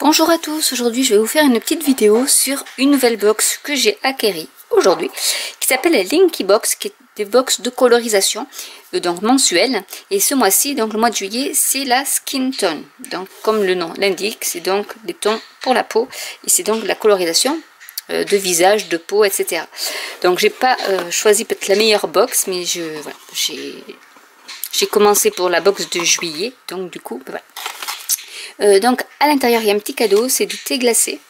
Bonjour à tous, aujourd'hui je vais vous faire une petite vidéo sur une nouvelle box que j'ai acquérie aujourd'hui qui s'appelle la Linky Box, qui est des box de colorisation donc mensuelles, et ce mois-ci, donc le mois de juillet, c'est la Skin Tone, donc comme le nom l'indique, c'est donc des tons pour la peau et c'est donc la colorisation de visage, de peau, etc. Donc j'ai pas choisi peut-être la meilleure box, mais voilà, j'ai commencé pour la box de juillet, donc du coup voilà. Donc à l'intérieur il y a un petit cadeau, c'est du thé glacé,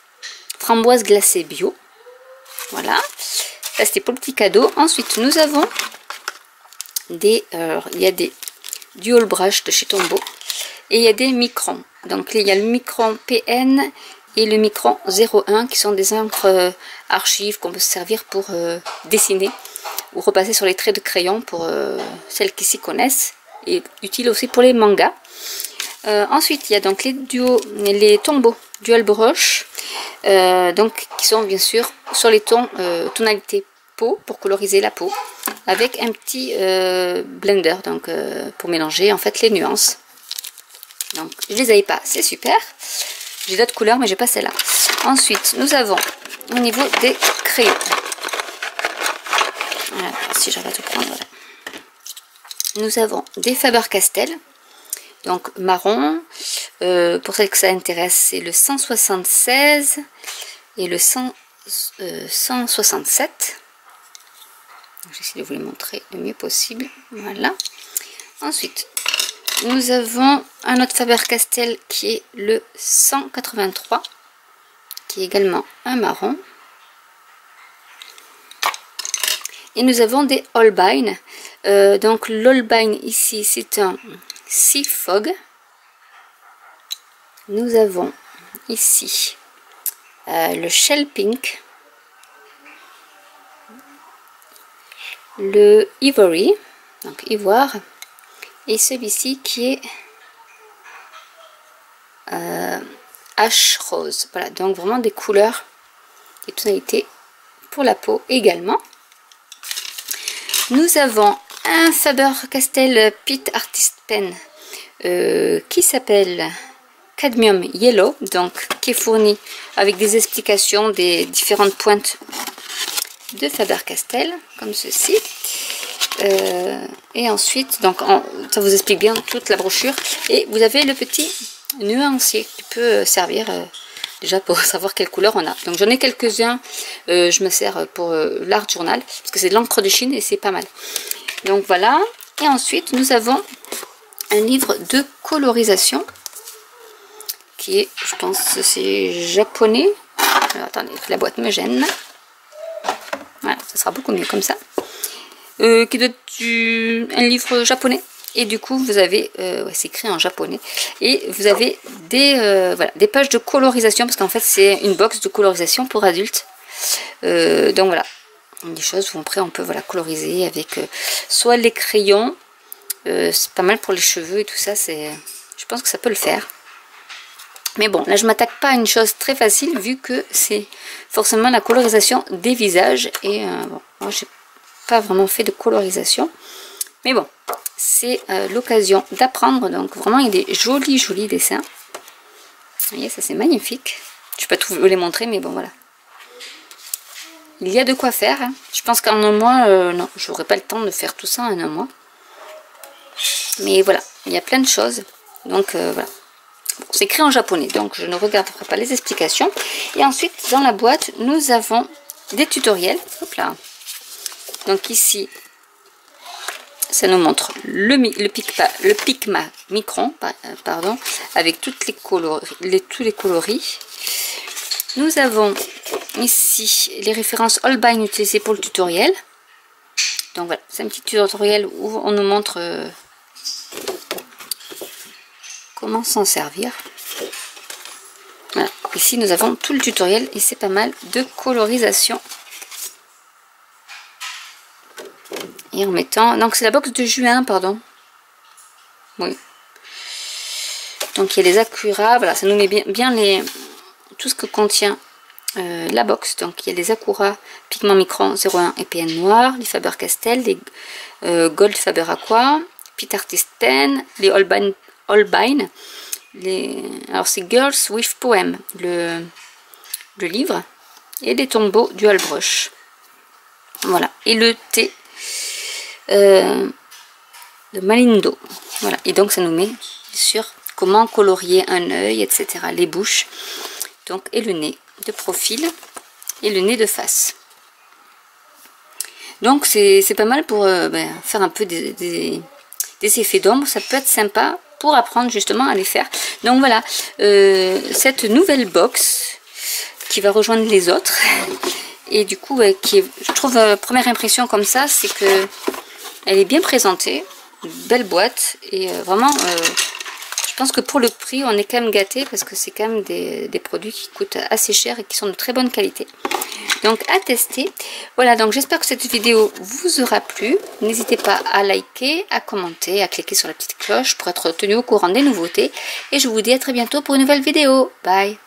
framboise glacée bio. Voilà, ça c'était pour le petit cadeau. Ensuite nous avons il y a des dual brush de chez Tombow et il y a des microns. Donc il y a le micron PN et le micron 01 qui sont des encres archives qu'on peut se servir pour dessiner ou repasser sur les traits de crayon pour celles qui s'y connaissent, et utile aussi pour les mangas. Ensuite il y a donc les Tombow dual brush, donc qui sont bien sûr sur les tons tonalité peau pour coloriser la peau, avec un petit blender donc pour mélanger en fait les nuances. Donc je les avais pas, c'est super. J'ai d'autres couleurs mais j'ai pas celle-là. Ensuite nous avons au niveau des crayons, voilà, si j'arrive à tout prendre, voilà. Nous avons des Faber-Castell, donc marron, pour celles que ça intéresse, c'est le 176 et le 167. J'essaie de vous les montrer le mieux possible. Voilà. Ensuite, nous avons un autre Faber-Castell qui est le 183, qui est également un marron. Et nous avons des Holbein. Donc l'Holbein ici, c'est un Sea Fog. Nous avons ici le Shell Pink, le Ivory, donc ivoire, et celui-ci qui est Ash Rose. Voilà, donc vraiment des couleurs, des tonalités pour la peau également. Nous avons un Faber-Castell Pitt Artist Pen qui s'appelle Cadmium Yellow, donc qui est fourni avec des explications des différentes pointes de Faber-Castell, comme ceci. Et ensuite, donc ça vous explique bien toute la brochure. Et vous avez le petit nuancier qui peut servir déjà pour savoir quelle couleur on a. Donc j'en ai quelques-uns, je me sers pour l'art journal, parce que c'est de l'encre de Chine et c'est pas mal. Donc voilà. Et ensuite nous avons un livre de colorisation qui est, je pense c'est japonais. Alors, attendez, la boîte me gêne. Voilà, ça sera beaucoup mieux comme ça. Qui doit être un livre japonais. Et du coup, vous avez, ouais, c'est écrit en japonais. Et vous avez voilà, des pages de colorisation, parce qu'en fait, c'est une box de colorisation pour adultes. Donc voilà, des choses où après on peut voilà, coloriser avec soit les crayons. C'est pas mal pour les cheveux et tout ça. Je pense que ça peut le faire. Mais bon, là je m'attaque pas à une chose très facile, vu que c'est forcément la colorisation des visages. Et bon, moi j'ai pas vraiment fait de colorisation. Mais bon, c'est l'occasion d'apprendre. Donc vraiment, il y a des jolis dessins. Vous voyez, ça c'est magnifique. Je peux pas tout vous les montrer, mais bon voilà. Il y a de quoi faire. Hein. Je pense qu'en un mois, non, j'aurais pas le temps de faire tout ça en un mois. Mais voilà, il y a plein de choses. Donc voilà. Bon, c'est écrit en japonais, donc je ne regarderai pas les explications. Et ensuite, dans la boîte, nous avons des tutoriels. Hop là. Donc ici, ça nous montre le Pigma Micron, pardon, avec tous les coloris. Nous avons ici les références Holbein utilisées pour le tutoriel. Donc voilà, c'est un petit tutoriel où on nous montre comment s'en servir. Voilà. Ici nous avons tout le tutoriel et c'est pas mal de colorisation. Et en mettant, donc c'est la box de juin, pardon. Oui. Donc il y a les Acura, voilà, ça nous met bien tout ce que contient la box. Donc il y a les Acura Pigment Micron 01 et PN noir, les Faber-Castell, les Gold Faber Aqua, Pitt Artist Pen, les Holbein Alors c'est Girls with Poem, le livre, et les tombeaux du Brush. Voilà, et le thé de Malindo. Voilà, et donc ça nous met sur comment colorier un œil, etc. Les bouches, donc, et le nez de profil et le nez de face. Donc c'est pas mal pour faire un peu des effets d'ombre. Ça peut être sympa pour apprendre justement à les faire. Donc voilà, cette nouvelle box qui va rejoindre les autres. Et du coup, je trouve, première impression comme ça, c'est que elle est bien présentée. Une belle boîte. Et vraiment, je pense que pour le prix, on est quand même gâté parce que c'est quand même des produits qui coûtent assez cher et qui sont de très bonne qualité. Donc à tester. Voilà, donc j'espère que cette vidéo vous aura plu. N'hésitez pas à liker, à commenter, à cliquer sur la petite cloche pour être tenu au courant des nouveautés. Et je vous dis à très bientôt pour une nouvelle vidéo. Bye!